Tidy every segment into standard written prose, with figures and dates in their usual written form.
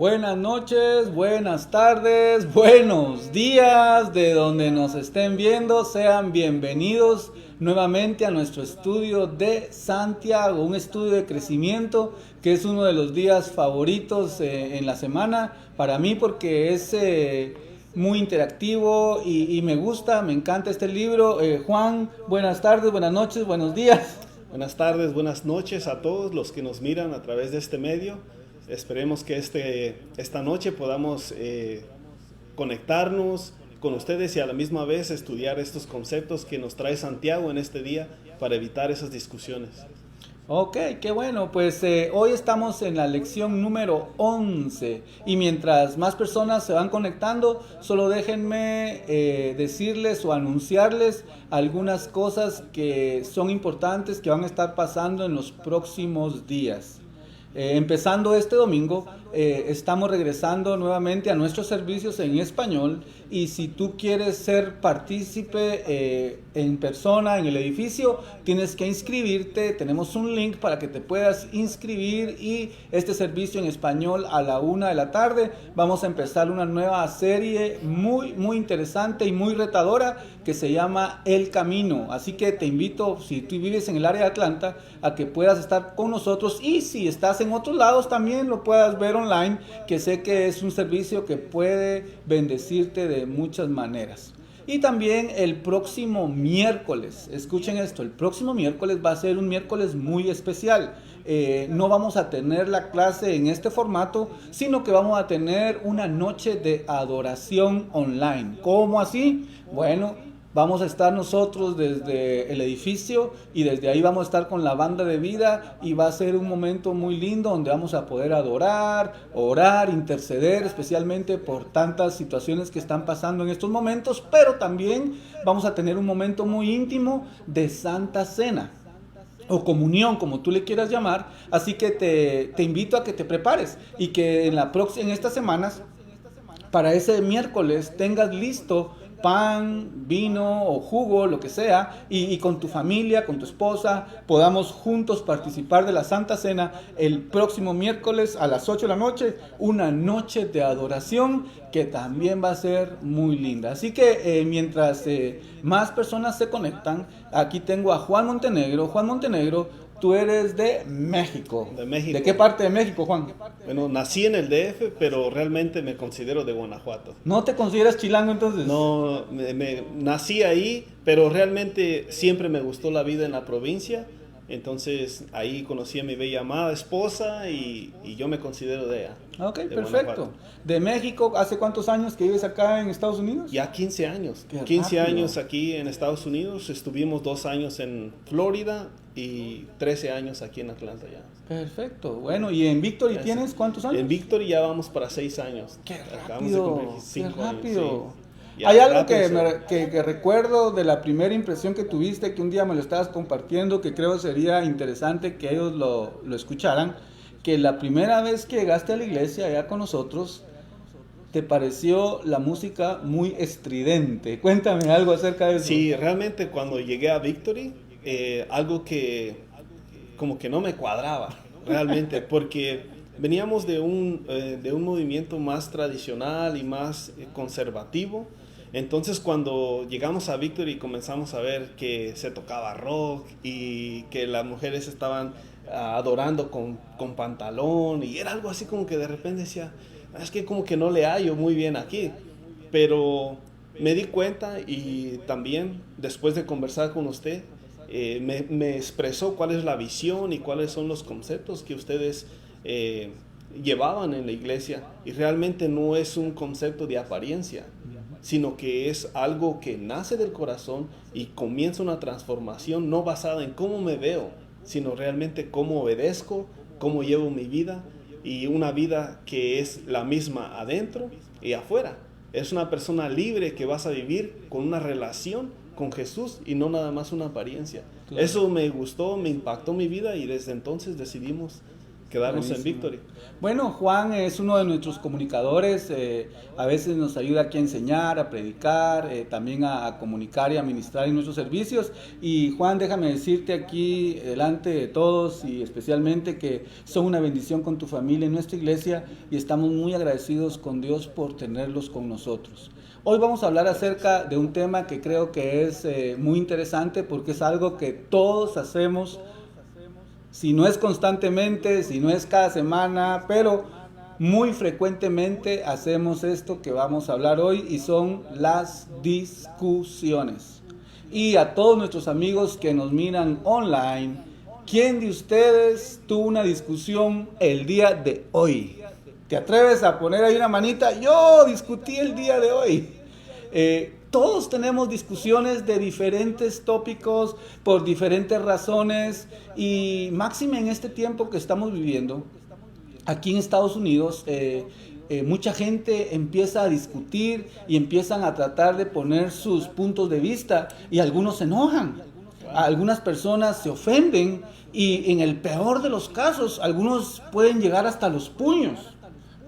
Buenas noches, buenas tardes, buenos días, de donde nos estén viendo, sean bienvenidos nuevamente a nuestro estudio de Santiago, un estudio de crecimiento que es uno de los días favoritos en la semana para mí porque es muy interactivo y me gusta, me encanta este libro. Juan, buenas tardes, buenas noches, buenos días. Buenas tardes, buenas noches a todos los que nos miran a través de este medio. Esperemos que esta noche podamos conectarnos con ustedes y a la misma vez estudiar estos conceptos que nos trae Santiago en este día para evitar esas discusiones. Ok, qué bueno, pues hoy estamos en la lección número 11 y mientras más personas se van conectando, solo déjenme decirles o anunciarles algunas cosas que son importantes que van a estar pasando en los próximos días. Empezando este domingo, estamos regresando nuevamente a nuestros servicios en español y si tú quieres ser partícipe en persona en el edificio, tienes que inscribirte. Tenemos un link para que te puedas inscribir y este servicio en español a la 1 de la tarde. Vamos a empezar una nueva serie muy interesante y muy retadora que se llama El Camino. Así que te invito, si tú vives en el área de Atlanta, a que puedas estar con nosotros y si estás en otros lados también lo puedas ver online, que sé que es un servicio que puede bendecirte de muchas maneras. Y también el próximo miércoles, escuchen esto, el próximo miércoles va a ser un miércoles muy especial. No vamos a tener la clase en este formato, sino que vamos a tener una noche de adoración online. ¿Cómo así? Bueno, vamos a estar nosotros desde el edificio y desde ahí vamos a estar con la banda de vida y va a ser un momento muy lindo donde vamos a poder adorar, orar, interceder, especialmente por tantas situaciones que están pasando en estos momentos, pero también vamos a tener un momento muy íntimo de Santa Cena o comunión, como tú le quieras llamar. Así que te invito a que te prepares y que en estas semanas, para ese miércoles, tengas listo pan, vino o jugo, lo que sea, y con tu familia, con tu esposa, podamos juntos participar de la Santa Cena el próximo miércoles a las 8 de la noche, una noche de adoración que también va a ser muy linda. Así que mientras más personas se conectan, aquí tengo a Juan Montenegro. Juan Montenegro, tú eres de México. De México. ¿De qué parte de México, Juan? Bueno, nací en el DF, pero realmente me considero de Guanajuato. ¿No te consideras chilango entonces? No, nací ahí, pero realmente siempre me gustó la vida en la provincia. Entonces ahí conocí a mi bella amada esposa y yo me considero de ella. Ok, de perfecto. Guanajuato. ¿De México hace cuántos años que vives acá en Estados Unidos? Ya 15 años. Qué 15 rápido. años aquí en Estados Unidos. Estuvimos 2 años en Florida y 13 años aquí en Atlanta ya. Perfecto. Bueno, ¿y en Victory Gracias. tienes cuántos años? En Victory ya vamos para 6 años. Qué Acabamos de rápido, cumplir qué 5 años, rápido. sí. Ya, Hay algo rápido, que recuerdo de la primera impresión que tuviste, que un día me lo estabas compartiendo, que creo sería interesante que ellos lo escucharan, que la primera vez que llegaste a la iglesia allá con nosotros, te pareció la música muy estridente. Cuéntame algo acerca de eso. Sí, realmente cuando llegué a Victory, algo que como que no me cuadraba, realmente, porque veníamos de un movimiento más tradicional y más conservativo. Entonces cuando llegamos a Victory comenzamos a ver que se tocaba rock y que las mujeres estaban adorando con pantalón y era algo así como que de repente decía, es que como que no le hallo muy bien aquí, pero me di cuenta y también después de conversar con usted me expresó cuál es la visión y cuáles son los conceptos que ustedes llevaban en la iglesia y realmente no es un concepto de apariencia, sino que es algo que nace del corazón y comienza una transformación no basada en cómo me veo, sino realmente cómo obedezco, cómo llevo mi vida y una vida que es la misma adentro y afuera. Es una persona libre que vas a vivir con una relación con Jesús y no nada más una apariencia. Claro. Eso me gustó, me impactó mi vida y desde entonces decidimos quedarnos en Buenísimo. Victory. Bueno, Juan es uno de nuestros comunicadores, a veces nos ayuda aquí a enseñar, a predicar, también a comunicar y a ministrar en nuestros servicios. Y Juan, déjame decirte aquí delante de todos y especialmente que son una bendición con tu familia en nuestra iglesia y estamos muy agradecidos con Dios por tenerlos con nosotros. Hoy vamos a hablar acerca de un tema que creo que es muy interesante porque es algo que todos hacemos. Si no es constantemente, si no es cada semana, pero muy frecuentemente hacemos esto que vamos a hablar hoy y son las discusiones. Y a todos nuestros amigos que nos miran online, ¿quién de ustedes tuvo una discusión el día de hoy? ¿Te atreves a poner ahí una manita? Yo discutí el día de hoy. Todos tenemos discusiones de diferentes tópicos por diferentes razones y máxime en este tiempo que estamos viviendo, aquí en Estados Unidos, mucha gente empieza a discutir y empiezan a tratar de poner sus puntos de vista y algunos se enojan, algunas personas se ofenden y en el peor de los casos algunos pueden llegar hasta los puños.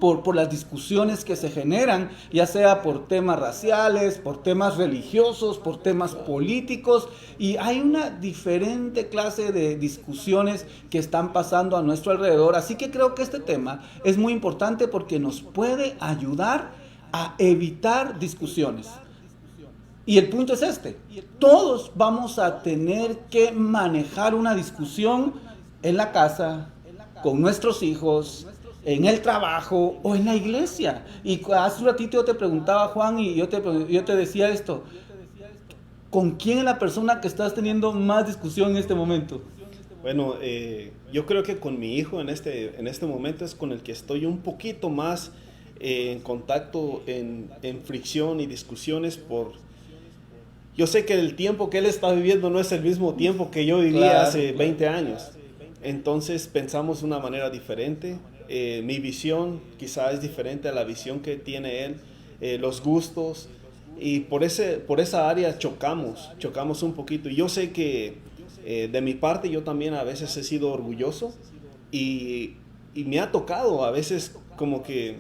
Por las discusiones que se generan, ya sea por temas raciales, por temas religiosos, por temas políticos, y hay una diferente clase de discusiones que están pasando a nuestro alrededor. Así que creo que este tema es muy importante porque nos puede ayudar a evitar discusiones. Y el punto es este: todos vamos a tener que manejar una discusión en la casa, con nuestros hijos, en el trabajo o en la iglesia. Y hace un ratito yo te preguntaba, Juan, y yo te decía esto: ¿con quién es la persona que estás teniendo más discusión en este momento? Bueno, yo creo que con mi hijo en este momento es con el que estoy un poquito más en contacto, en fricción y discusiones yo sé que el tiempo que él está viviendo no es el mismo tiempo que yo vivía hace 20 años. Entonces pensamos de una manera diferente. Mi visión quizá es diferente a la visión que tiene él, los gustos, y por esa área chocamos un poquito. Y yo sé que de mi parte yo también a veces he sido orgulloso y me ha tocado a veces como que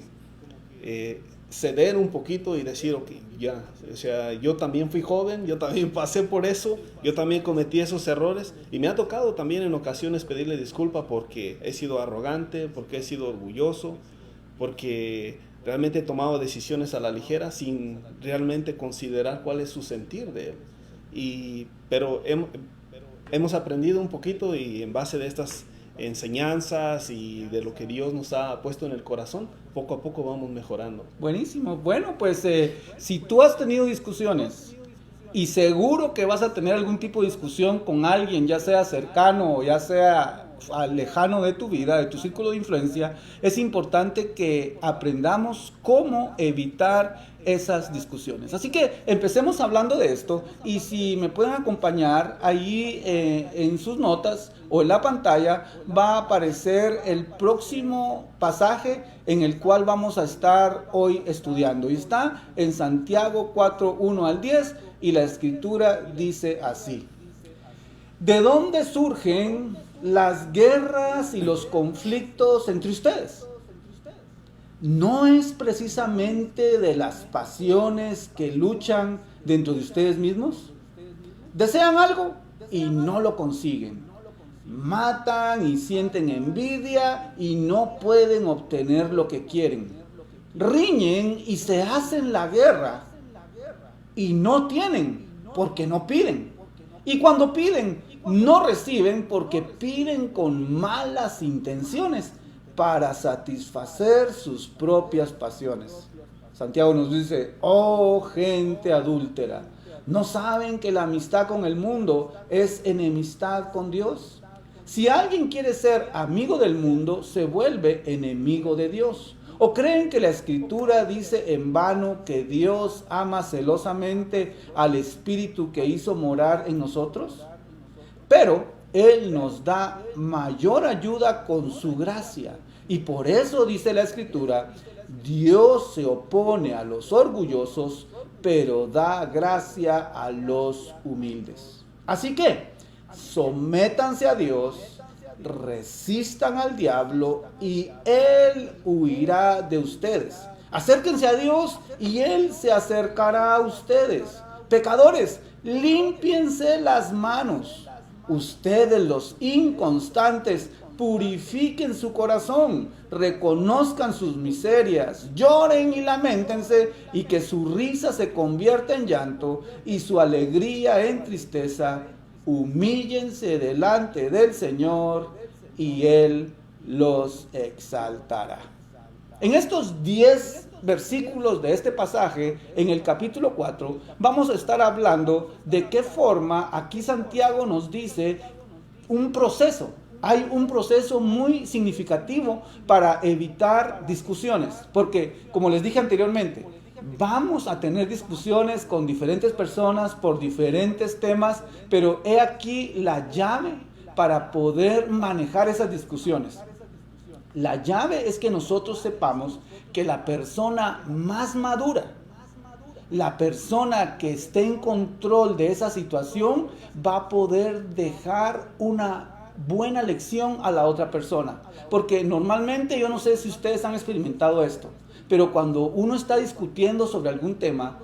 ceder un poquito y decir, ok, ya, o sea, yo también fui joven, yo también pasé por eso, yo también cometí esos errores y me ha tocado también en ocasiones pedirle disculpa porque he sido arrogante, porque he sido orgulloso, porque realmente he tomado decisiones a la ligera sin realmente considerar cuál es su sentir de él. Pero hemos aprendido un poquito y en base de estas enseñanzas y de lo que Dios nos ha puesto en el corazón, poco a poco vamos mejorando. Buenísimo. Bueno, pues si tú has tenido discusiones y seguro que vas a tener algún tipo de discusión con alguien, ya sea cercano o ya sea lejano de tu vida, de tu círculo de influencia, es importante que aprendamos cómo evitar esas discusiones. Así que empecemos hablando de esto y si me pueden acompañar ahí en sus notas o en la pantalla va a aparecer el próximo pasaje en el cual vamos a estar hoy estudiando y está en Santiago 4, 1 al 10 y la escritura dice así: ¿de dónde surgen las guerras y los conflictos entre ustedes? ¿No es precisamente de las pasiones que luchan dentro de ustedes mismos? Desean algo y no lo consiguen. Matan y sienten envidia y no pueden obtener lo que quieren. Riñen y se hacen la guerra y no tienen porque no piden. Y cuando piden, no reciben porque piden con malas intenciones para satisfacer sus propias pasiones. Santiago nos dice: oh gente adúltera, ¿no saben que la amistad con el mundo es enemistad con Dios? Si alguien quiere ser amigo del mundo, se vuelve enemigo de Dios. ¿O creen que la Escritura dice en vano que Dios ama celosamente al Espíritu que hizo morar en nosotros? Pero Él nos da mayor ayuda con su gracia. Y por eso dice la Escritura: Dios se opone a los orgullosos, pero da gracia a los humildes. Así que, sométanse a Dios, resistan al diablo y él huirá de ustedes. Acérquense a Dios y él se acercará a ustedes. Pecadores, límpiense las manos. Ustedes los inconstantes, purifiquen su corazón, reconozcan sus miserias, lloren y lamentense, y que su risa se convierta en llanto y su alegría en tristeza. Humíllense delante del Señor y Él los exaltará. En estos 10 versículos de este pasaje, en el capítulo 4, vamos a estar hablando de qué forma aquí Santiago nos dice un proceso. Hay un proceso muy significativo para evitar discusiones, porque como les dije anteriormente, vamos a tener discusiones con diferentes personas por diferentes temas, pero he aquí la llave para poder manejar esas discusiones. La llave es que nosotros sepamos que la persona más madura, la persona que esté en control de esa situación, va a poder dejar una buena lección a la otra persona. Porque normalmente, yo no sé si ustedes han experimentado esto, pero cuando uno está discutiendo sobre algún tema,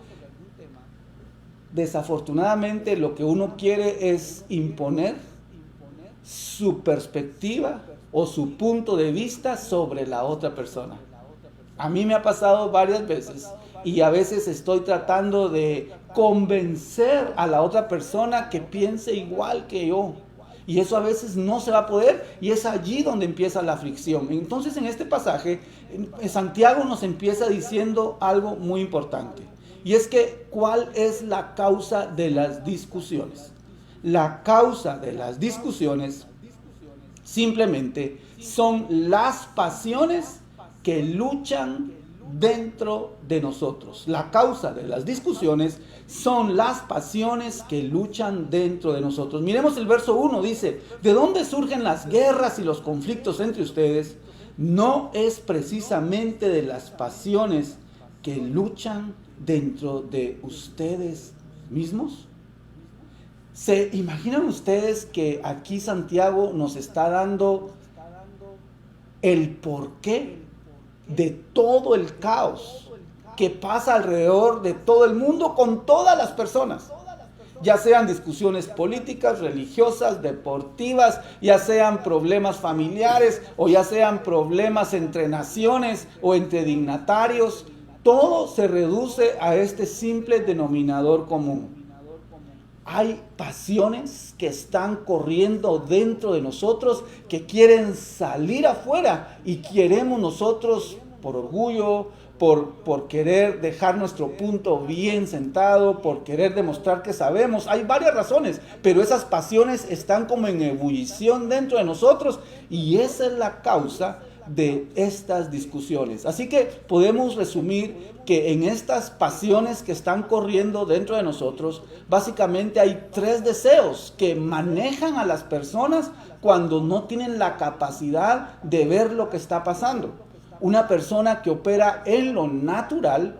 desafortunadamente lo que uno quiere es imponer su perspectiva o su punto de vista sobre la otra persona. A mí me ha pasado varias veces y a veces estoy tratando de convencer a la otra persona que piense igual que yo. Y eso a veces no se va a poder, y es allí donde empieza la fricción. Entonces, en este pasaje, Santiago nos empieza diciendo algo muy importante. Y es que, ¿cuál es la causa de las discusiones? La causa de las discusiones simplemente son las pasiones que luchan dentro de nosotros. La causa de las discusiones son las pasiones que luchan dentro de nosotros. Miremos el verso 1, dice: ¿de dónde surgen las guerras y los conflictos entre ustedes? ¿No es precisamente de las pasiones que luchan dentro de ustedes mismos? ¿Se imaginan ustedes que aquí Santiago nos está dando el porqué de todo el caos que pasa alrededor de todo el mundo con todas las personas? Ya sean discusiones políticas, religiosas, deportivas, ya sean problemas familiares o ya sean problemas entre naciones o entre dignatarios, todo se reduce a este simple denominador común. Hay pasiones que están corriendo dentro de nosotros que quieren salir afuera, y queremos nosotros, por orgullo, por querer dejar nuestro punto bien sentado, por querer demostrar que sabemos. Hay varias razones, pero esas pasiones están como en ebullición dentro de nosotros, y esa es la causa de estas discusiones. Así que podemos resumir que en estas pasiones que están corriendo dentro de nosotros, básicamente hay 3 deseos que manejan a las personas cuando no tienen la capacidad de ver lo que está pasando. Una persona que opera en lo natural,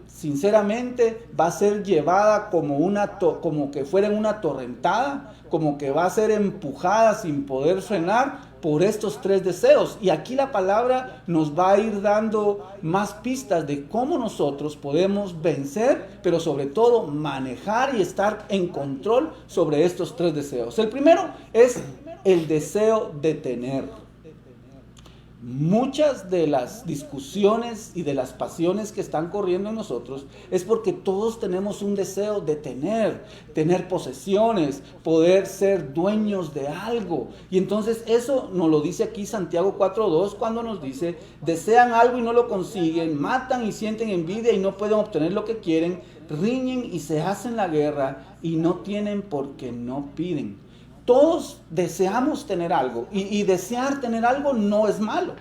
sinceramente, va a ser llevada como que fuera en una torrentada, como que va a ser empujada sin poder frenar por estos 3 deseos. Y aquí la palabra nos va a ir dando más pistas de cómo nosotros podemos vencer, pero sobre todo manejar y estar en control sobre estos 3 deseos. El primero es el deseo de tener. Muchas de las discusiones y de las pasiones que están corriendo en nosotros es porque todos tenemos un deseo de tener posesiones, poder ser dueños de algo. Y entonces eso nos lo dice aquí Santiago 4:2, cuando nos dice: desean algo y no lo consiguen, matan y sienten envidia y no pueden obtener lo que quieren, riñen y se hacen la guerra y no tienen porque no piden. Todos deseamos tener algo, y desear tener algo no es malo.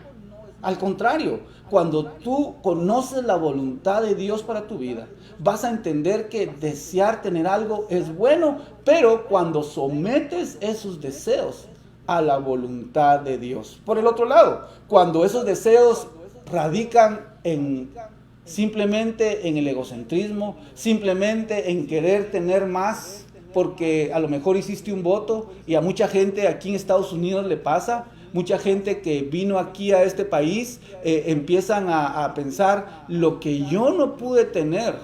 Al contrario, cuando tú conoces la voluntad de Dios para tu vida, vas a entender que desear tener algo es bueno, pero cuando sometes esos deseos a la voluntad de Dios. Por el otro lado, cuando esos deseos radican simplemente en el egocentrismo, simplemente en querer tener más, porque a lo mejor hiciste un voto y a mucha gente aquí en Estados Unidos le pasa. Mucha gente que vino aquí a este país empiezan a pensar lo que yo no pude tener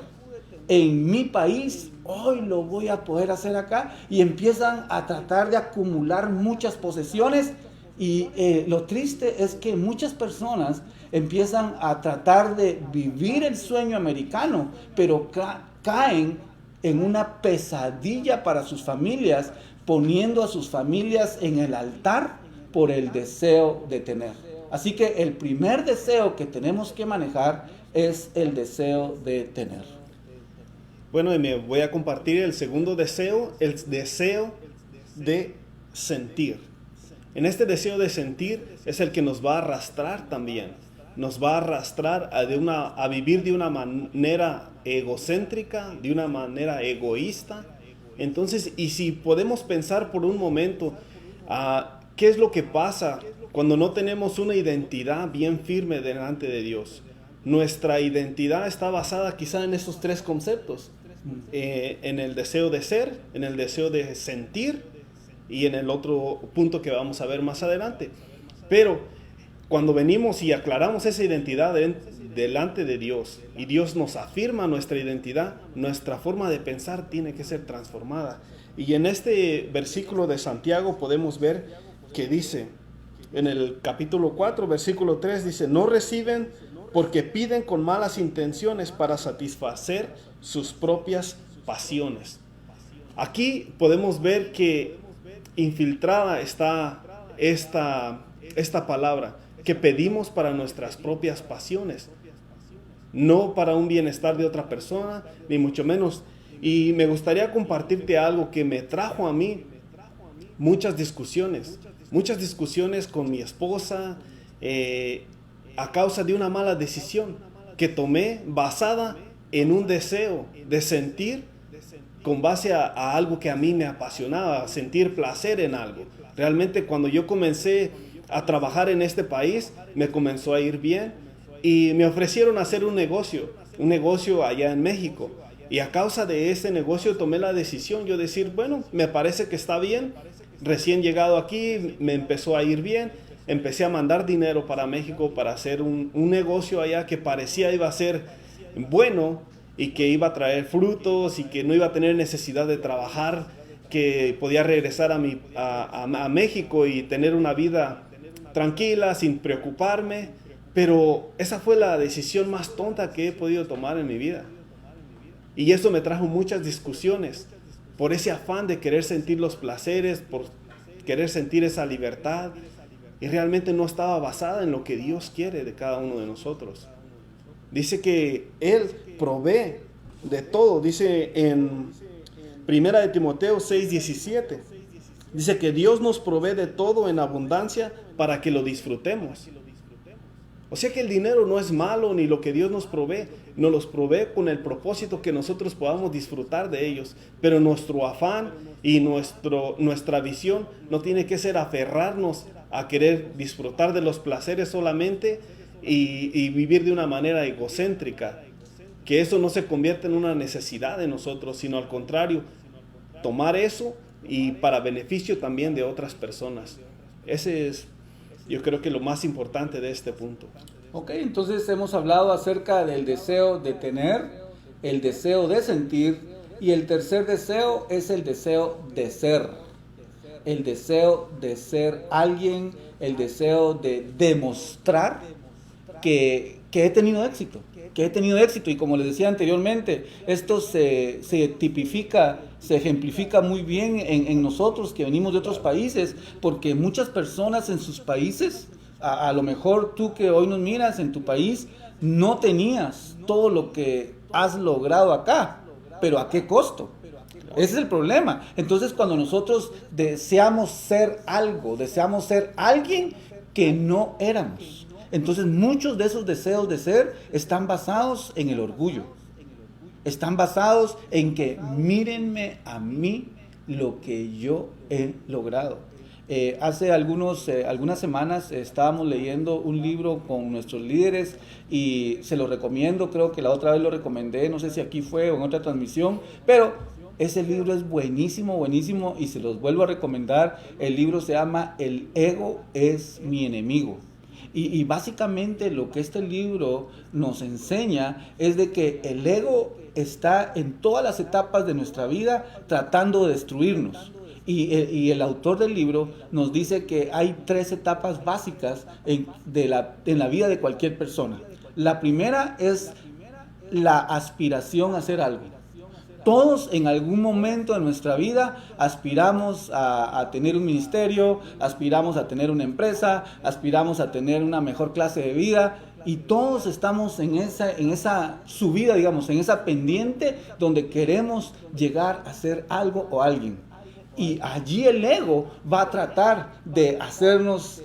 en mi país, hoy lo voy a poder hacer acá, y empiezan a tratar de acumular muchas posesiones. Y lo triste es que muchas personas empiezan a tratar de vivir el sueño americano, pero caen en una pesadilla para sus familias, poniendo a sus familias en el altar por el deseo de tener. Así que el primer deseo que tenemos que manejar es el deseo de tener. Bueno, y me voy a compartir el segundo deseo, el deseo de sentir. En este deseo de sentir es el que nos va a arrastrar también. Nos va a arrastrar a vivir de una manera egocéntrica, de una manera egoísta. Entonces, y si podemos pensar por un momento, ¿qué es lo que pasa cuando no tenemos una identidad bien firme delante de Dios? Nuestra identidad está basada quizá en esos tres conceptos. En el deseo de ser, en el deseo de sentir y en el otro punto que vamos a ver más adelante. Pero cuando venimos y aclaramos esa identidad delante de Dios y Dios nos afirma nuestra identidad, nuestra forma de pensar tiene que ser transformada. Y en este versículo de Santiago podemos ver que dice, en el capítulo 4, versículo 3, dice: no reciben porque piden con malas intenciones para satisfacer sus propias pasiones. Aquí podemos ver que infiltrada está esta palabra, que pedimos para nuestras propias pasiones, no para un bienestar de otra persona, ni mucho menos. Y me gustaría compartirte algo que me trajo a mí muchas discusiones con mi esposa, a causa de una mala decisión que tomé basada en un deseo de sentir con base a algo que a mí me apasionaba, sentir placer en algo. Realmente cuando yo comencé a trabajar en este país, me comenzó a ir bien y me ofrecieron hacer un negocio allá en México. Y a causa de ese negocio tomé la decisión, yo decir, bueno, me parece que está bien. Recién llegado aquí, me empezó a ir bien. Empecé a mandar dinero para México para hacer un negocio allá que parecía iba a ser bueno y que iba a traer frutos y que no iba a tener necesidad de trabajar, que podía regresar a México y tener una vida tranquila, sin preocuparme. Pero esa fue la decisión más tonta que he podido tomar en mi vida. Y eso me trajo muchas discusiones por ese afán de querer sentir los placeres, por querer sentir esa libertad. Y realmente no estaba basada en lo que Dios quiere de cada uno de nosotros. Dice que Él provee de todo. Dice en 1 de Timoteo 6:17. Dice que Dios nos provee de todo en abundancia para que lo disfrutemos. O sea que el dinero no es malo, ni lo que Dios nos los provee con el propósito que nosotros podamos disfrutar de ellos. Pero nuestro afán y nuestra visión no tiene que ser aferrarnos a querer disfrutar de los placeres solamente y vivir de una manera egocéntrica. Que eso no se convierta en una necesidad de nosotros, sino al contrario, tomar eso y para beneficio también de otras personas. Ese es, yo creo que lo más importante de este punto. Ok, entonces hemos hablado acerca del deseo de tener, el deseo de sentir, y el tercer deseo es el deseo de ser. El deseo de ser alguien, el deseo de demostrar que he tenido éxito. Y como les decía anteriormente, esto se tipifica, se ejemplifica muy bien en nosotros que venimos de otros países, porque muchas personas en sus países, a lo mejor tú que hoy nos miras en tu país, no tenías todo lo que has logrado acá, pero ¿a qué costo? Ese es el problema. Entonces cuando nosotros deseamos ser algo, deseamos ser alguien que no éramos, entonces muchos de esos deseos de ser están basados en el orgullo. Están basados en que mírenme a mí lo que yo he logrado. Hace algunas semanas estábamos leyendo un libro con nuestros líderes y se lo recomiendo, creo que la otra vez lo recomendé, no sé si aquí fue o en otra transmisión, pero Ese libro es buenísimo, buenísimo y se los vuelvo a recomendar. El libro se llama El ego es mi enemigo. Y básicamente lo que este libro nos enseña es de que el ego está en todas las etapas de nuestra vida tratando de destruirnos. Y el autor del libro nos dice que hay 3 etapas básicas en la vida de cualquier persona. La primera es la aspiración a hacer algo. Todos en algún momento de nuestra vida aspiramos a tener un ministerio, aspiramos a tener una empresa, aspiramos a tener una mejor clase de vida y todos estamos en esa subida, digamos, en esa pendiente donde queremos llegar a ser algo o alguien. Y allí el ego va a tratar de hacernos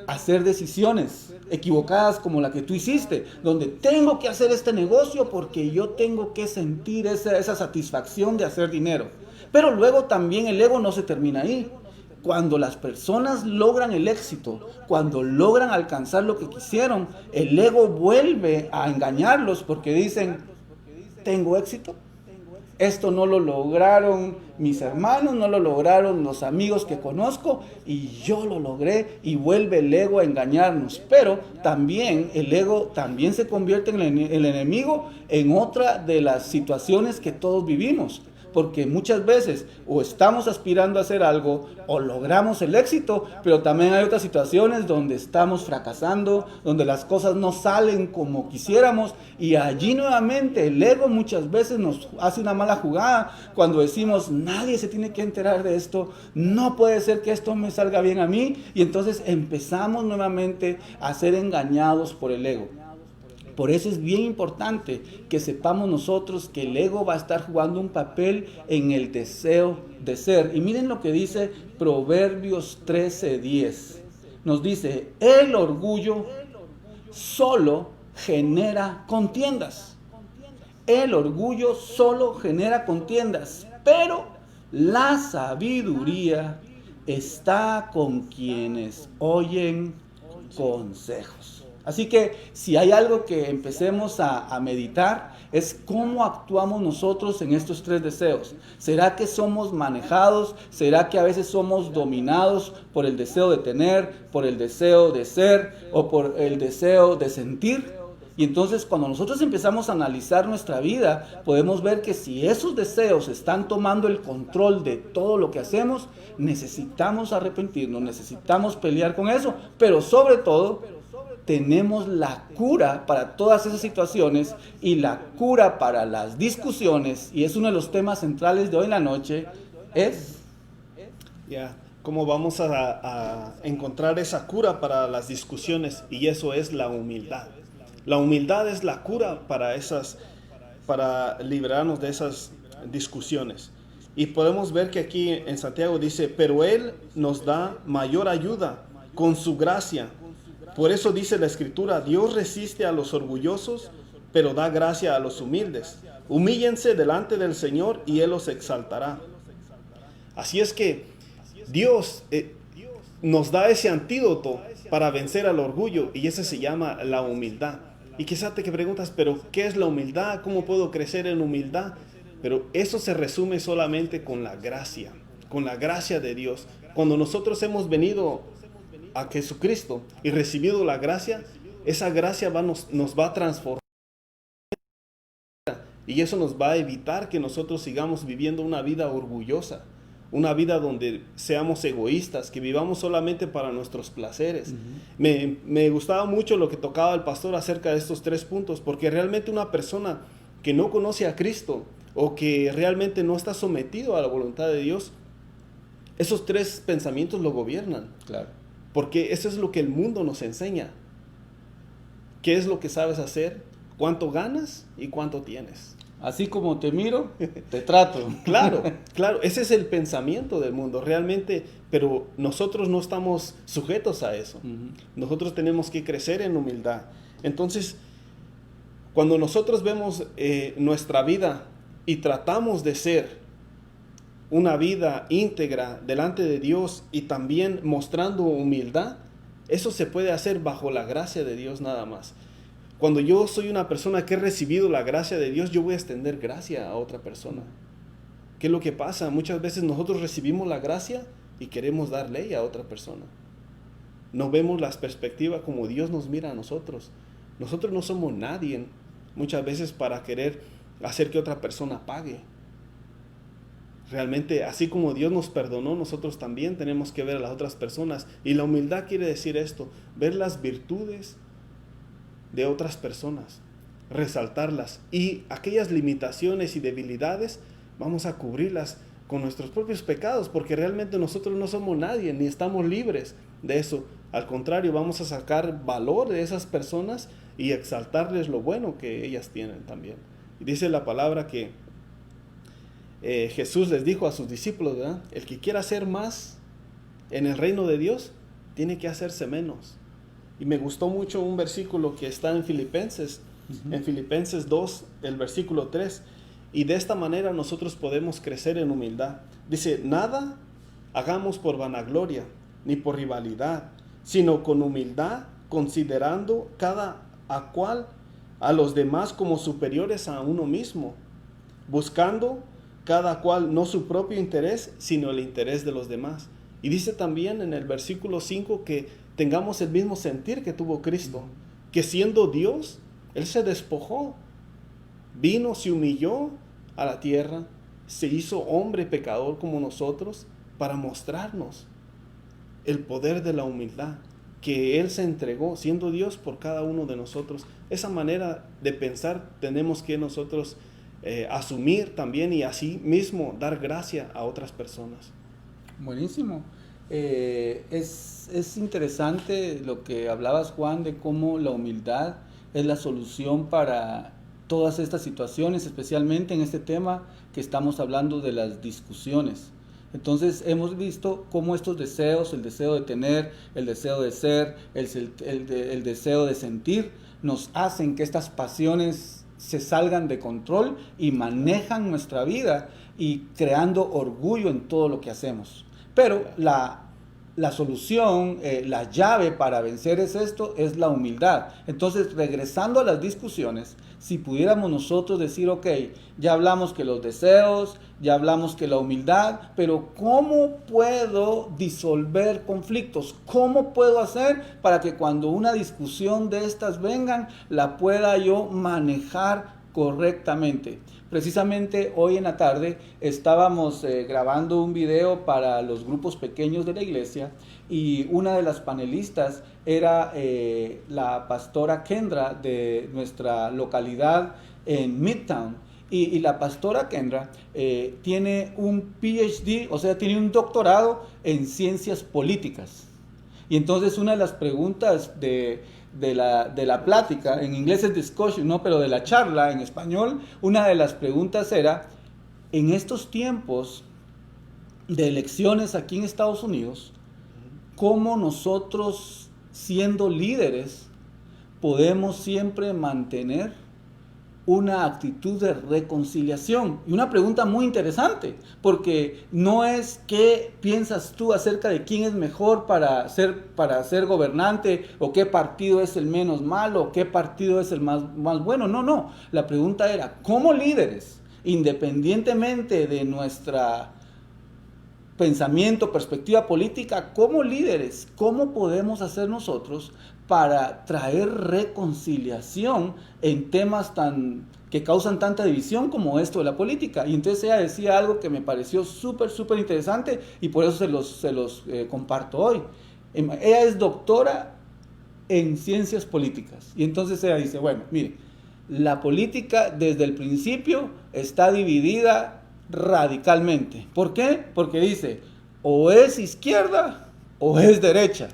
hacer decisiones equivocadas como la que tú hiciste, donde tengo que hacer este negocio porque yo tengo que sentir esa satisfacción de hacer dinero. Pero luego también el ego no se termina ahí. Cuando las personas logran el éxito, cuando logran alcanzar lo que quisieron, el ego vuelve a engañarlos porque dicen, ¿tengo éxito? Esto no lo lograron mis hermanos, no lo lograron los amigos que conozco y yo lo logré, y vuelve el ego a engañarnos. Pero también el ego también se convierte en el enemigo en otra de las situaciones que todos vivimos. Porque muchas veces o estamos aspirando a hacer algo o logramos el éxito, pero también hay otras situaciones donde estamos fracasando, donde las cosas no salen como quisiéramos, y allí nuevamente el ego muchas veces nos hace una mala jugada cuando decimos, nadie se tiene que enterar de esto, no puede ser que esto me salga bien a mí, y entonces empezamos nuevamente a ser engañados por el ego. Por eso es bien importante que sepamos nosotros que el ego va a estar jugando un papel en el deseo de ser. Y miren lo que dice Proverbios 13:10. Nos dice, el orgullo solo genera contiendas. El orgullo solo genera contiendas, pero la sabiduría está con quienes oyen consejos. Así que si hay algo que empecemos a meditar es cómo actuamos nosotros en estos 3 deseos. ¿Será que somos manejados? ¿Será que a veces somos dominados por el deseo de tener, por el deseo de ser o por el deseo de sentir? Y entonces cuando nosotros empezamos a analizar nuestra vida, podemos ver que si esos deseos están tomando el control de todo lo que hacemos, necesitamos arrepentirnos, necesitamos pelear con eso, pero sobre todo tenemos la cura para todas esas situaciones y la cura para las discusiones, y es uno de los temas centrales de hoy en la noche, es... ¿Cómo vamos a encontrar esa cura para las discusiones? Y eso es la humildad. La humildad es la cura para liberarnos de esas discusiones. Y podemos ver que aquí en Santiago dice, pero Él nos da mayor ayuda con su gracia. Por eso dice la Escritura, Dios resiste a los orgullosos, pero da gracia a los humildes. Humíllense delante del Señor y Él los exaltará. Así es que Dios nos da ese antídoto para vencer al orgullo, y ese se llama la humildad. Y quizás te preguntas, pero ¿qué es la humildad? ¿Cómo puedo crecer en humildad? Pero eso se resume solamente con la gracia de Dios. Cuando nosotros hemos venido a Jesucristo y recibido la gracia, esa gracia nos va a transformar, y eso nos va a evitar que nosotros sigamos viviendo una vida orgullosa, una vida donde seamos egoístas, que vivamos solamente para nuestros placeres. Me gustaba mucho lo que tocaba el pastor acerca de estos 3 puntos, porque realmente una persona que no conoce a Cristo o que realmente no está sometido a la voluntad de Dios, esos 3 pensamientos lo gobiernan. Claro. Porque eso es lo que el mundo nos enseña. ¿Qué es lo que sabes hacer? ¿Cuánto ganas y cuánto tienes? Así como te miro, te trato. Claro, ese es el pensamiento del mundo realmente, pero nosotros no estamos sujetos a eso. Nosotros tenemos que crecer en humildad. Entonces, cuando nosotros vemos nuestra vida y tratamos de ser una vida íntegra delante de Dios y también mostrando humildad, eso se puede hacer bajo la gracia de Dios nada más. Cuando yo soy una persona que he recibido la gracia de Dios, yo voy a extender gracia a otra persona. ¿Qué es lo que pasa? Muchas veces nosotros recibimos la gracia y queremos dar ley a otra persona. No vemos las perspectivas como Dios nos mira a nosotros. Nosotros no somos nadie muchas veces para querer hacer que otra persona pague. Realmente, así como Dios nos perdonó, nosotros también tenemos que ver a las otras personas. Y la humildad quiere decir esto, ver las virtudes de otras personas, resaltarlas. Y aquellas limitaciones y debilidades, vamos a cubrirlas con nuestros propios pecados, porque realmente nosotros no somos nadie, ni estamos libres de eso. Al contrario, vamos a sacar valor de esas personas y exaltarles lo bueno que ellas tienen también. Y dice la palabra que Jesús les dijo a sus discípulos, ¿verdad? El que quiera hacer más en el reino de Dios, tiene que hacerse menos. Y me gustó mucho un versículo que está en Filipenses, en Filipenses 2, el versículo 3. Y de esta manera nosotros podemos crecer en humildad. Dice, nada hagamos por vanagloria, ni por rivalidad, sino con humildad, considerando cada cual a los demás como superiores a uno mismo, buscando cada cual no su propio interés, sino el interés de los demás. Y dice también en el versículo 5 que tengamos el mismo sentir que tuvo Cristo, que siendo Dios, Él se despojó, vino, se humilló a la tierra, se hizo hombre pecador como nosotros para mostrarnos el poder de la humildad, que Él se entregó siendo Dios por cada uno de nosotros. Esa manera de pensar tenemos que nosotros asumir también y así mismo dar gracia a otras personas. Buenísimo. Es interesante lo que hablabas, Juan, de cómo la humildad es la solución para todas estas situaciones, especialmente en este tema que estamos hablando de las discusiones. Entonces hemos visto cómo estos deseos, el deseo de tener, el deseo de ser, el deseo de sentir, nos hacen que estas pasiones se salgan de control y manejan nuestra vida y creando orgullo en todo lo que hacemos. Pero la solución, la llave para vencer es la humildad. Entonces, regresando a las discusiones, si pudiéramos nosotros decir, ok, ya hablamos que los deseos, ya hablamos que la humildad, pero ¿cómo puedo disolver conflictos? ¿Cómo puedo hacer para que cuando una discusión de estas vengan, la pueda yo manejar correctamente? Precisamente hoy en la tarde estábamos grabando un video para los grupos pequeños de la iglesia y una de las panelistas era la pastora Kendra de nuestra localidad en Midtown. Y la pastora Kendra tiene un PhD, o sea, tiene un doctorado en ciencias políticas. Y entonces una de las preguntas de la plática, en inglés es discussion, ¿no? Pero de la charla en español, una de las preguntas era, en estos tiempos de elecciones aquí en Estados Unidos, ¿cómo nosotros, siendo líderes, podemos siempre mantener una actitud de reconciliación? Y una pregunta muy interesante, porque no es qué piensas tú acerca de quién es mejor para ser gobernante, o qué partido es el menos malo, o qué partido es el más bueno. No. La pregunta era, ¿cómo líderes, independientemente de nuestra pensamiento, perspectiva política, como líderes, cómo podemos hacer nosotros para traer reconciliación en temas que causan tanta división como esto de la política? Y entonces ella decía algo que me pareció súper interesante y por eso se los comparto hoy. Ella es doctora en ciencias políticas y entonces ella dice, bueno, mire, la política desde el principio está dividida radicalmente. ¿Por qué? Porque dice, o es izquierda o es derecha.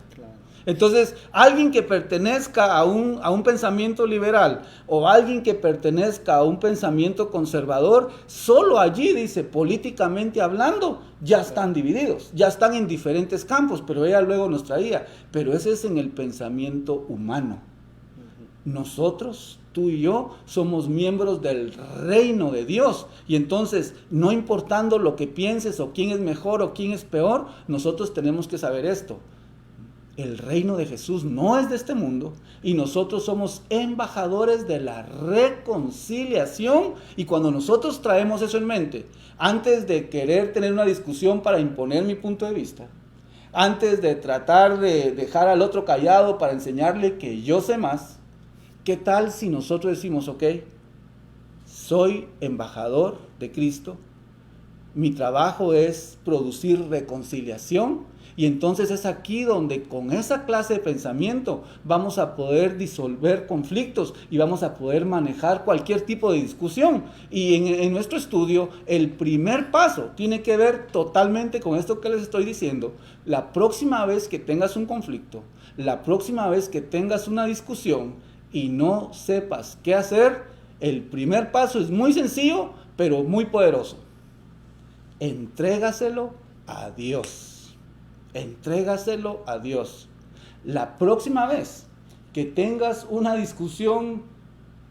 Entonces, alguien que pertenezca a un pensamiento liberal o alguien que pertenezca a un pensamiento conservador, solo allí, dice, políticamente hablando, ya están divididos, ya están en diferentes campos, pero ella luego nos traía, pero ese es en el pensamiento humano. Nosotros, tú y yo, somos miembros del reino de Dios. Y entonces, no importando lo que pienses o quién es mejor o quién es peor, nosotros tenemos que saber esto. el reino de Jesús no es de este mundo y nosotros somos embajadores de la reconciliación. Y cuando nosotros traemos eso en mente, antes de querer tener una discusión para imponer mi punto de vista, antes de tratar de dejar al otro callado para enseñarle que yo sé más, ¿qué tal si nosotros decimos, ok, soy embajador de Cristo, mi trabajo es producir reconciliación? Y entonces es aquí donde con esa clase de pensamiento vamos a poder disolver conflictos y vamos a poder manejar cualquier tipo de discusión. Y en nuestro estudio el primer paso tiene que ver totalmente con esto que les estoy diciendo. La próxima vez que tengas un conflicto, la próxima vez que tengas una discusión y no sepas qué hacer, el primer paso es muy sencillo, pero muy poderoso. Entrégaselo a Dios. Entrégaselo a Dios. La próxima vez que tengas una discusión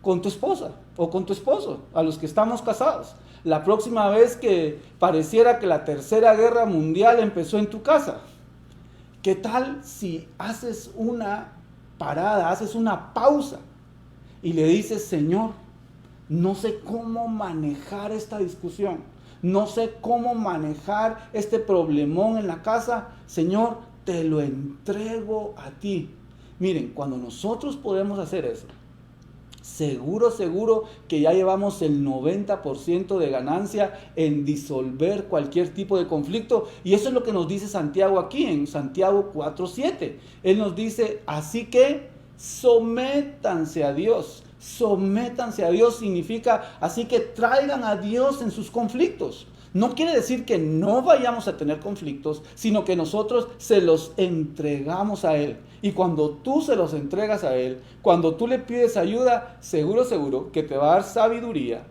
con tu esposa o con tu esposo, a los que estamos casados, la próxima vez que pareciera que la tercera guerra mundial empezó en tu casa, ¿qué tal si haces una parada, haces una pausa y le dices, Señor, no sé cómo manejar esta discusión? No sé cómo manejar este problemón en la casa. Señor, te lo entrego a ti. Miren, cuando nosotros podemos hacer eso, seguro que ya llevamos el 90% de ganancia en disolver cualquier tipo de conflicto. Y eso es lo que nos dice Santiago aquí en Santiago 4:7. Él nos dice, así que sométanse a Dios. Sométanse a Dios significa, así que traigan a Dios en sus conflictos. No quiere decir que no vayamos a tener conflictos, sino que nosotros se los entregamos a Él. Y cuando tú se los entregas a Él, cuando tú le pides ayuda, seguro que te va a dar sabiduría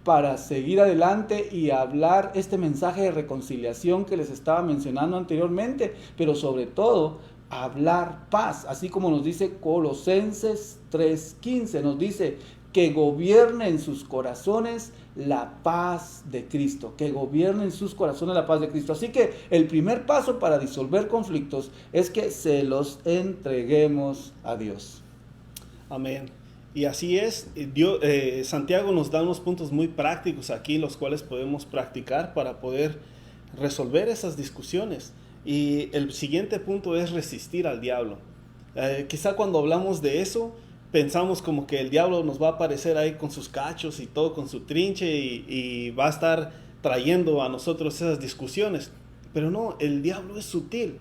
para seguir adelante y hablar este mensaje de reconciliación que les estaba mencionando anteriormente, pero sobre todo hablar paz, así como nos dice Colosenses 3:15, nos dice que gobierne en sus corazones la paz de Cristo, que gobierne en sus corazones la paz de Cristo. Así que el primer paso para disolver conflictos es que se los entreguemos a Dios. Amén. Y así es, Santiago nos da unos puntos muy prácticos aquí, los cuales podemos practicar para poder resolver esas discusiones. Y el siguiente punto es resistir al diablo. Quizá cuando hablamos de eso, pensamos como que el diablo nos va a aparecer ahí con sus cachos y todo, con su trinche y va a estar trayendo a nosotros esas discusiones. Pero no, el diablo es sutil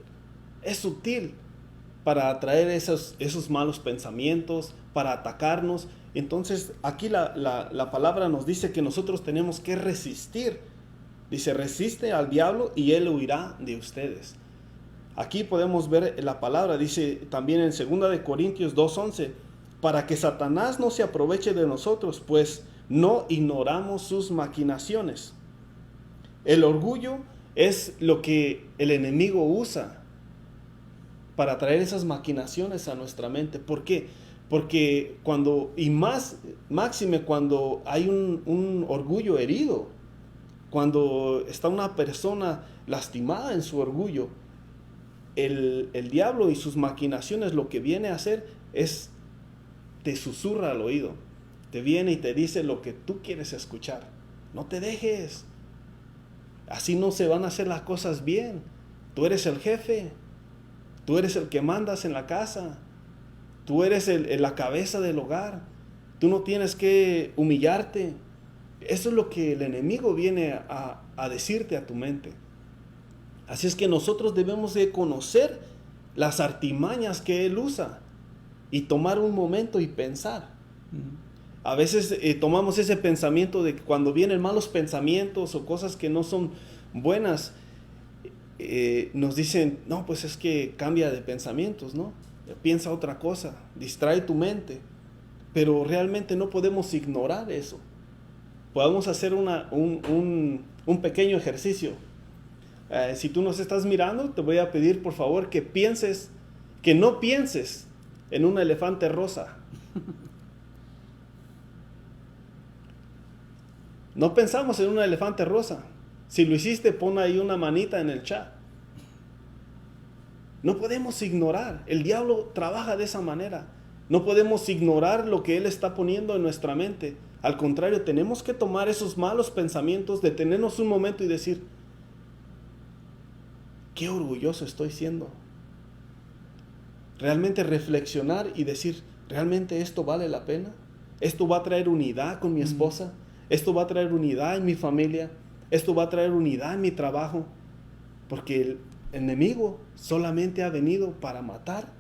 para atraer esos malos pensamientos, para atacarnos. Entonces aquí la palabra nos dice que nosotros tenemos que resistir. Dice, resiste al diablo y él huirá de ustedes. Aquí podemos ver la palabra, dice también en 2 de Corintios 2:11, para que Satanás no se aproveche de nosotros, pues no ignoramos sus maquinaciones. El orgullo es lo que el enemigo usa para traer esas maquinaciones a nuestra mente. ¿Por qué? Porque máxime cuando hay un orgullo herido, cuando está una persona lastimada en su orgullo, el diablo y sus maquinaciones lo que viene a hacer es te susurra al oído, te viene y te dice lo que tú quieres escuchar. No te dejes, así no se van a hacer las cosas bien. Tú eres el jefe, tú eres el que mandas en la casa, tú eres la cabeza del hogar, tú no tienes que humillarte. Eso es lo que el enemigo viene a decirte a tu mente. Así es que nosotros debemos de conocer las artimañas que él usa y tomar un momento y pensar. A veces tomamos ese pensamiento de que cuando vienen malos pensamientos o cosas que no son buenas, nos dicen, no, pues es que cambia de pensamientos, ¿no? Piensa otra cosa, distrae tu mente. Pero realmente no podemos ignorar eso. Podemos hacer un pequeño ejercicio. Si tú nos estás mirando, te voy a pedir por favor que no pienses en un elefante rosa. No pensamos en un elefante rosa. Si lo hiciste, pon ahí una manita en el chat. No podemos ignorar. El diablo trabaja de esa manera. No podemos ignorar lo que él está poniendo en nuestra mente. Al contrario, tenemos que tomar esos malos pensamientos, detenernos un momento y decir, qué orgulloso estoy siendo. Realmente reflexionar y decir, ¿realmente esto vale la pena? ¿Esto va a traer unidad con mi esposa? ¿Esto va a traer unidad en mi familia? ¿Esto va a traer unidad en mi trabajo? Porque el enemigo solamente ha venido para matar,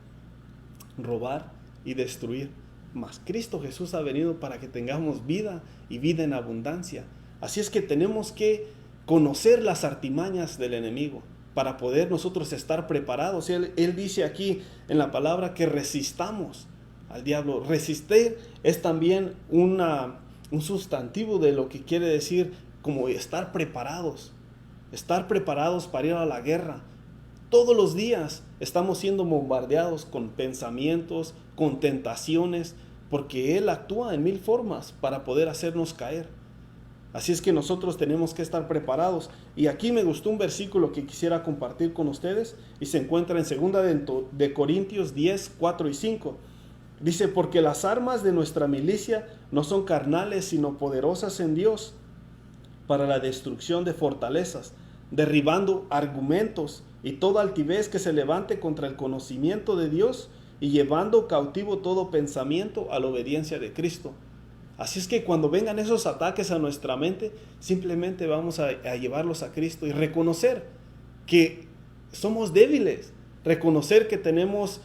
robar y destruir. Mas Cristo Jesús ha venido para que tengamos vida y vida en abundancia. Así es que tenemos que conocer las artimañas del enemigo para poder nosotros estar preparados. Él dice aquí en la palabra que resistamos al diablo. Resistir es también un sustantivo de lo que quiere decir como estar preparados. Estar preparados para ir a la guerra. Todos los días estamos siendo bombardeados con pensamientos, con tentaciones, porque Él actúa en 1000 formas para poder hacernos caer. Así es que nosotros tenemos que estar preparados. Y aquí me gustó un versículo que quisiera compartir con ustedes y se encuentra en 2 de Corintios 10, 4 y 5. Dice, porque las armas de nuestra milicia no son carnales, sino poderosas en Dios para la destrucción de fortalezas, derribando argumentos y toda altivez que se levante contra el conocimiento de Dios y llevando cautivo todo pensamiento a la obediencia de Cristo. Así es que cuando vengan esos ataques a nuestra mente, simplemente vamos a llevarlos a Cristo y reconocer que somos débiles, reconocer que tenemos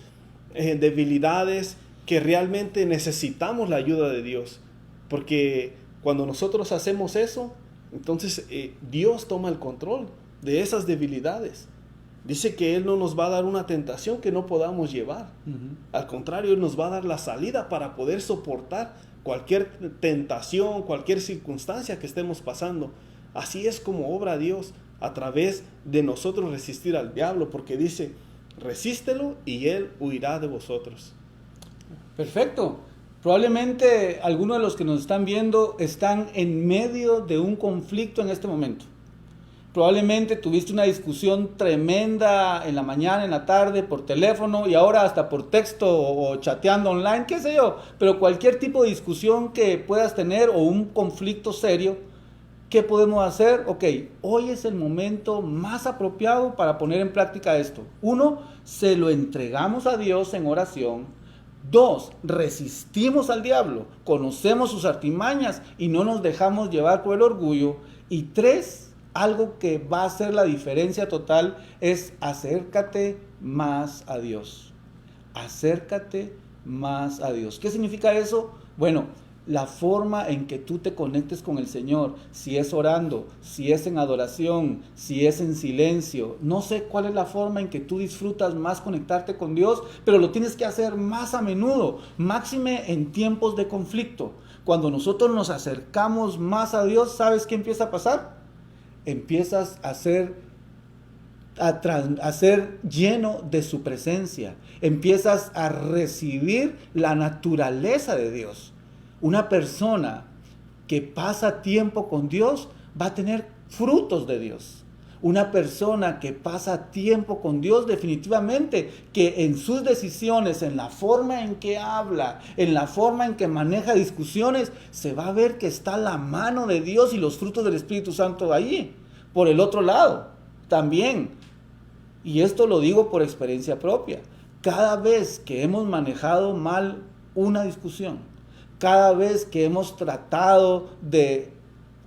debilidades, que realmente necesitamos la ayuda de Dios, porque cuando nosotros hacemos eso, entonces Dios toma el control de esas debilidades. Dice que Él no nos va a dar una tentación que no podamos llevar. Al contrario, Él nos va a dar la salida para poder soportar cualquier tentación, cualquier circunstancia que estemos pasando. Así es como obra Dios a través de nosotros resistir al diablo, porque dice, resístelo y Él huirá de vosotros. Perfecto. Probablemente algunos de los que nos están viendo están en medio de un conflicto en este momento. Probablemente tuviste una discusión tremenda en la mañana, en la tarde, por teléfono y ahora hasta por texto o chateando online, qué sé yo. Pero cualquier tipo de discusión que puedas tener o un conflicto serio, ¿qué podemos hacer? Ok, hoy es el momento más apropiado para poner en práctica esto. 1, se lo entregamos a Dios en oración. 2, resistimos al diablo, conocemos sus artimañas y no nos dejamos llevar por el orgullo. Y 3, algo que va a hacer la diferencia total es acércate más a Dios. Acércate más a Dios. ¿Qué significa eso? Bueno, la forma en que tú te conectes con el Señor, si es orando, si es en adoración, si es en silencio, no sé cuál es la forma en que tú disfrutas más conectarte con Dios, pero lo tienes que hacer más a menudo, máxime en tiempos de conflicto. Cuando nosotros nos acercamos más a Dios, ¿sabes qué empieza a pasar? Empiezas a ser lleno de su presencia, empiezas a recibir la naturaleza de Dios. Una persona que pasa tiempo con Dios va a tener frutos de Dios. Una persona que pasa tiempo con Dios definitivamente que en sus decisiones, en la forma en que habla, en la forma en que maneja discusiones, se va a ver que está la mano de Dios y los frutos del Espíritu Santo ahí. Por el otro lado, también, y esto lo digo por experiencia propia, cada vez que hemos manejado mal una discusión, cada vez que hemos tratado de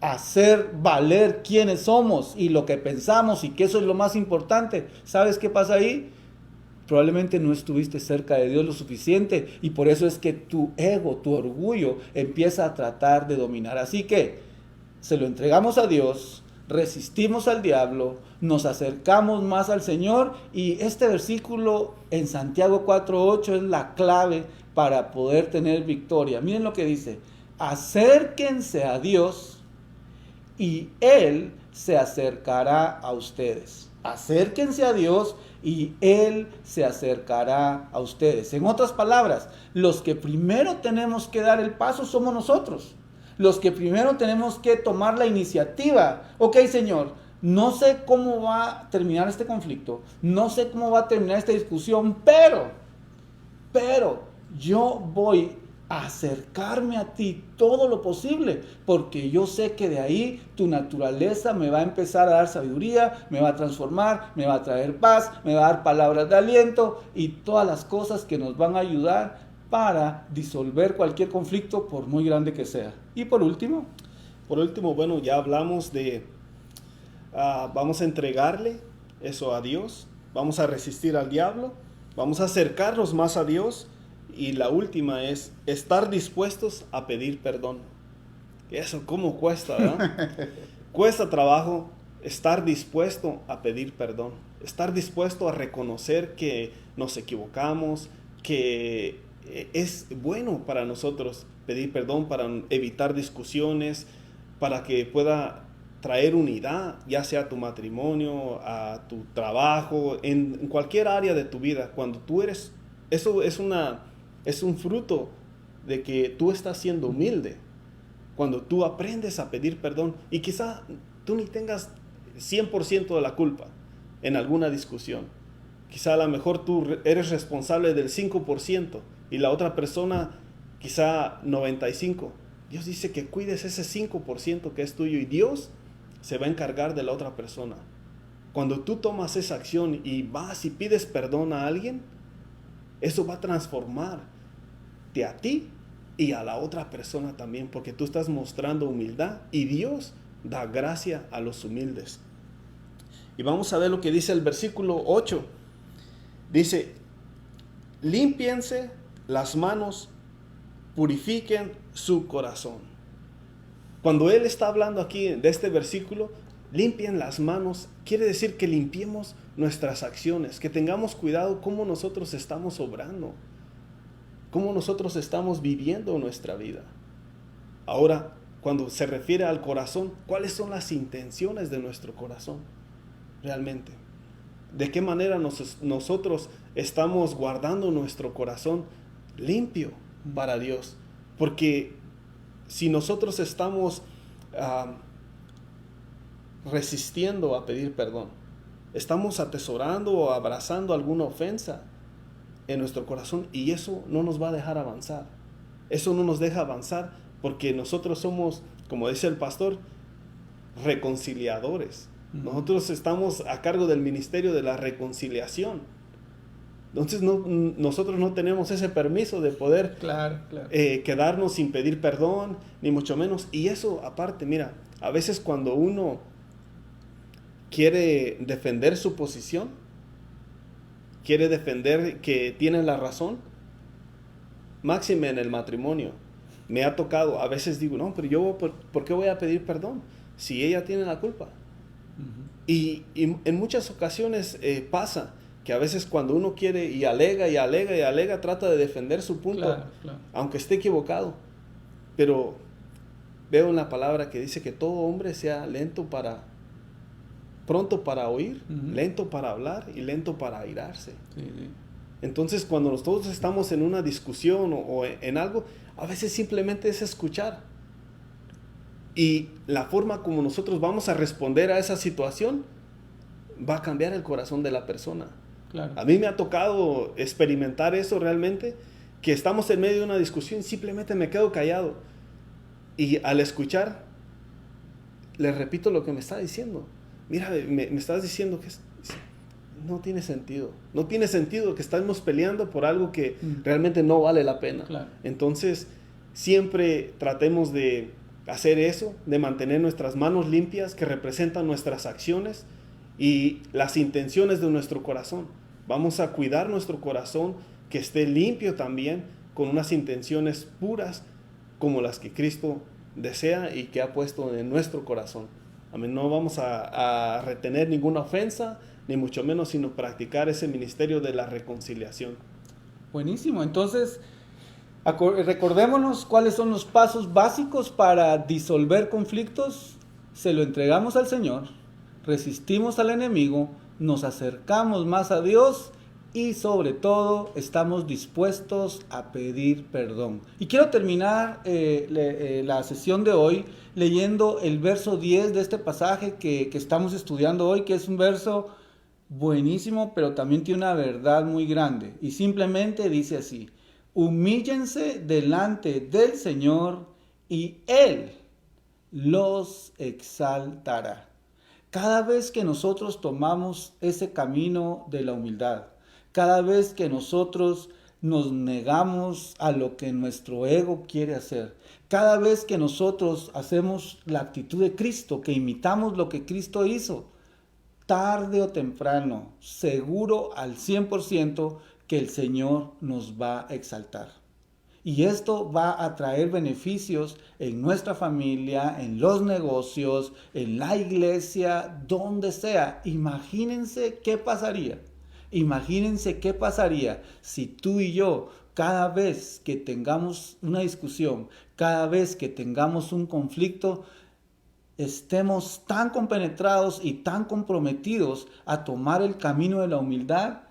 hacer valer quiénes somos y lo que pensamos y que eso es lo más importante, ¿sabes qué pasa ahí? Probablemente no estuviste cerca de Dios lo suficiente y por eso es que tu ego, tu orgullo empieza a tratar de dominar. Así que se lo entregamos a Dios, resistimos al diablo, nos acercamos más al Señor y este versículo en Santiago 4:8 es la clave para poder tener victoria. Miren lo que dice: acérquense a Dios y Él se acercará a ustedes. Acérquense a Dios y Él se acercará a ustedes. En otras palabras, los que primero tenemos que dar el paso somos nosotros. Los que primero tenemos que tomar la iniciativa. Ok, Señor, no sé cómo va a terminar este conflicto, no sé cómo va a terminar esta discusión, pero yo voy a acercarme a ti todo lo posible, porque yo sé que de ahí tu naturaleza me va a empezar a dar sabiduría, me va a transformar, me va a traer paz, me va a dar palabras de aliento y todas las cosas que nos van a ayudar para disolver cualquier conflicto, por muy grande que sea. Y por último, bueno, ya hablamos de, vamos a entregarle eso a Dios, vamos a resistir al diablo, vamos a acercarnos más a Dios. Y la última es estar dispuestos a pedir perdón. Eso, ¿cómo cuesta, verdad? Cuesta trabajo estar dispuesto a pedir perdón. Estar dispuesto a reconocer que nos equivocamos, que es bueno para nosotros pedir perdón para evitar discusiones, para que pueda traer unidad, ya sea a tu matrimonio, a tu trabajo, en cualquier área de tu vida. Cuando tú eres, eso es un fruto de que tú estás siendo humilde. Cuando tú aprendes a pedir perdón y quizá tú ni tengas 100% de la culpa en alguna discusión. Quizá a lo mejor tú eres responsable del 5% y la otra persona quizá 95%. Dios dice que cuides ese 5% que es tuyo y Dios se va a encargar de la otra persona. Cuando tú tomas esa acción y vas y pides perdón a alguien, eso va a transformar a ti y a la otra persona también, porque tú estás mostrando humildad y Dios da gracia a los humildes. Y vamos a ver lo que dice el versículo 8. Dice, límpiense las manos, purifiquen su corazón. Cuando él está hablando aquí de este versículo, limpien las manos, quiere decir que limpiemos nuestras acciones, que tengamos cuidado cómo nosotros estamos obrando, cómo nosotros estamos viviendo nuestra vida. Ahora, cuando se refiere al corazón, ¿cuáles son las intenciones de nuestro corazón realmente? ¿De qué manera nosotros estamos guardando nuestro corazón limpio para Dios? Porque si nosotros estamos resistiendo a pedir perdón, estamos atesorando o abrazando alguna ofensa en nuestro corazón y eso no nos va a dejar avanzar. Eso no nos deja avanzar porque nosotros somos, como dice el pastor, reconciliadores. Nosotros estamos a cargo del ministerio de la reconciliación. Entonces nosotros no tenemos ese permiso de poder quedarnos sin pedir perdón, ni mucho menos. Y eso aparte, mira, a veces cuando uno quiere defender su posición, quiere defender que tiene la razón, máxime en el matrimonio. Me ha tocado, a veces digo, no, pero yo, ¿por qué voy a pedir perdón? Si ella tiene la culpa. Y en muchas ocasiones pasa que a veces cuando uno quiere y alega, trata de defender su punto, aunque esté equivocado. Pero veo en la palabra que dice que todo hombre sea pronto para oír, lento para hablar y lento para airarse. Entonces, cuando nosotros estamos en una discusión o en algo, a veces simplemente es escuchar. Y la forma como nosotros vamos a responder a esa situación va a cambiar el corazón de la persona. A mí me ha tocado experimentar eso realmente, que estamos en medio de una discusión y simplemente me quedo callado. Y al escuchar, le repito lo que me está diciendo. Mira, me estás diciendo que no tiene sentido. No tiene sentido que estemos peleando por algo que realmente no vale la pena. Entonces, siempre tratemos de hacer eso, de mantener nuestras manos limpias, que representan nuestras acciones y las intenciones de nuestro corazón. Vamos a cuidar nuestro corazón, que esté limpio también, con unas intenciones puras, como las que Cristo desea y que ha puesto en nuestro corazón. Amén. No vamos a retener ninguna ofensa, ni mucho menos, sino practicar ese ministerio de la reconciliación. Buenísimo. Entonces, recordémonos cuáles son los pasos básicos para disolver conflictos. Se lo entregamos al Señor, resistimos al enemigo, nos acercamos más a Dios y sobre todo estamos dispuestos a pedir perdón. Y quiero terminar la sesión de hoy leyendo el verso 10 de este pasaje que estamos estudiando hoy, que es un verso buenísimo, pero también tiene una verdad muy grande. Y simplemente dice así: humíllense delante del Señor y Él los exaltará. Cada vez que nosotros tomamos ese camino de la humildad, cada vez que nosotros nos negamos a lo que nuestro ego quiere hacer, cada vez que nosotros hacemos la actitud de Cristo, que imitamos lo que Cristo hizo, tarde o temprano, seguro al 100% que el Señor nos va a exaltar. Y esto va a traer beneficios en nuestra familia, en los negocios, en la iglesia, donde sea. Imagínense qué pasaría. Imagínense qué pasaría si tú y yo, cada vez que tengamos una discusión, cada vez que tengamos un conflicto, estemos tan compenetrados y tan comprometidos a tomar el camino de la humildad.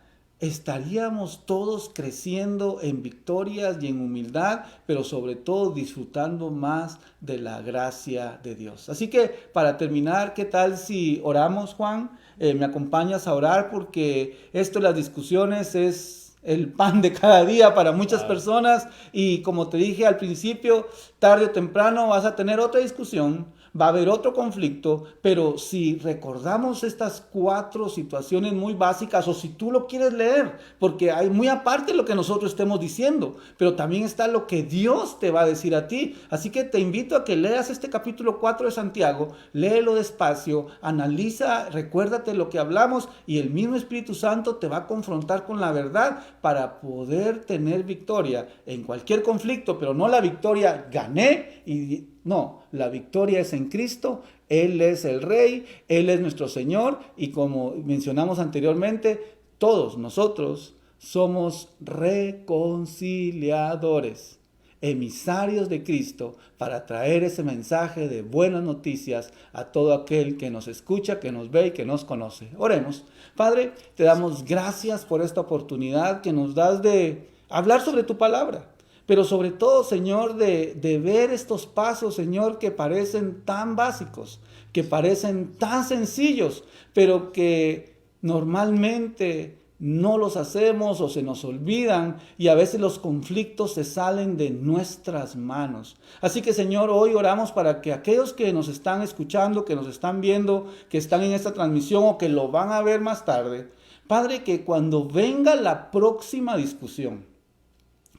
Estaríamos todos creciendo en victorias y en humildad, pero sobre todo disfrutando más de la gracia de Dios. Así que para terminar, ¿qué tal si oramos, Juan? Me acompañas a orar, porque esto de las discusiones es el pan de cada día para muchas personas, y como te dije al principio, tarde o temprano vas a tener otra discusión, va a haber otro conflicto, pero si recordamos estas 4 situaciones muy básicas, o si tú lo quieres leer, porque hay muy aparte lo que nosotros estemos diciendo, pero también está lo que Dios te va a decir a ti. Así que te invito a que leas este capítulo 4 de Santiago, léelo despacio, analiza, recuérdate lo que hablamos, y el mismo Espíritu Santo te va a confrontar con la verdad para poder tener victoria en cualquier conflicto, pero no la victoria gané y no, la victoria es en Cristo. Él es el Rey, Él es nuestro Señor, y como mencionamos anteriormente, todos nosotros somos reconciliadores, emisarios de Cristo, para traer ese mensaje de buenas noticias a todo aquel que nos escucha, que nos ve y que nos conoce. Oremos. Padre, te damos gracias por esta oportunidad que nos das de hablar sobre tu palabra. Pero sobre todo, Señor, de ver estos pasos, Señor, que parecen tan básicos, que parecen tan sencillos, pero que normalmente no los hacemos o se nos olvidan, y a veces los conflictos se salen de nuestras manos. Así que, Señor, hoy oramos para que aquellos que nos están escuchando, que nos están viendo, que están en esta transmisión o que lo van a ver más tarde, Padre, que cuando venga la próxima discusión,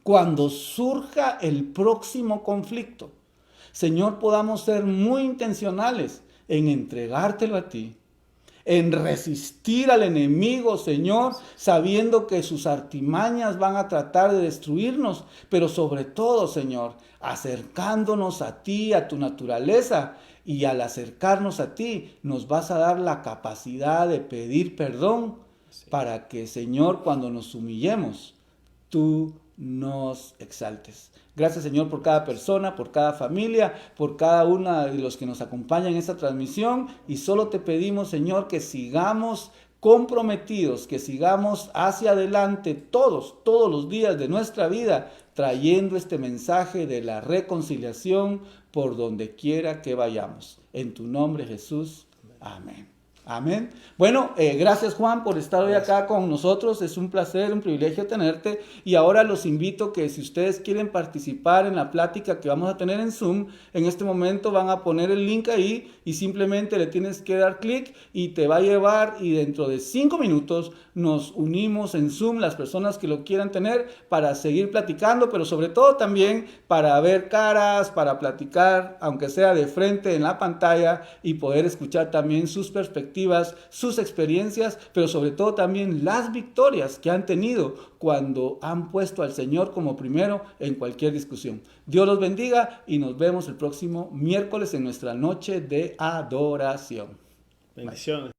cuando surja el próximo conflicto, Señor, podamos ser muy intencionales en entregártelo a ti, en resistir al enemigo, Señor, sabiendo que sus artimañas van a tratar de destruirnos, pero sobre todo, Señor, acercándonos a ti, a tu naturaleza, y al acercarnos a ti, nos vas a dar la capacidad de pedir perdón, para que, Señor, cuando nos humillemos, tú nos exaltes. Gracias, Señor, por cada persona, por cada familia, por cada uno de los que nos acompañan en esta transmisión, y solo te pedimos, Señor, que sigamos comprometidos, que sigamos hacia adelante todos los días de nuestra vida, trayendo este mensaje de la reconciliación por donde quiera que vayamos. En tu nombre, Jesús. Amén. Amén. Bueno, gracias, Juan, por estar hoy acá con nosotros. Es un placer, un privilegio tenerte. Y ahora los invito que si ustedes quieren participar en la plática que vamos a tener en Zoom, en este momento van a poner el link ahí y simplemente le tienes que dar clic y te va a llevar, y dentro de 5 minutos nos unimos en Zoom, las personas que lo quieran tener, para seguir platicando, pero sobre todo también para ver caras, para platicar, aunque sea de frente en la pantalla, y poder escuchar también sus perspectivas, sus experiencias, pero sobre todo también las victorias que han tenido cuando han puesto al Señor como primero en cualquier discusión. Dios los bendiga y nos vemos el próximo miércoles en nuestra noche de adoración. Bendiciones.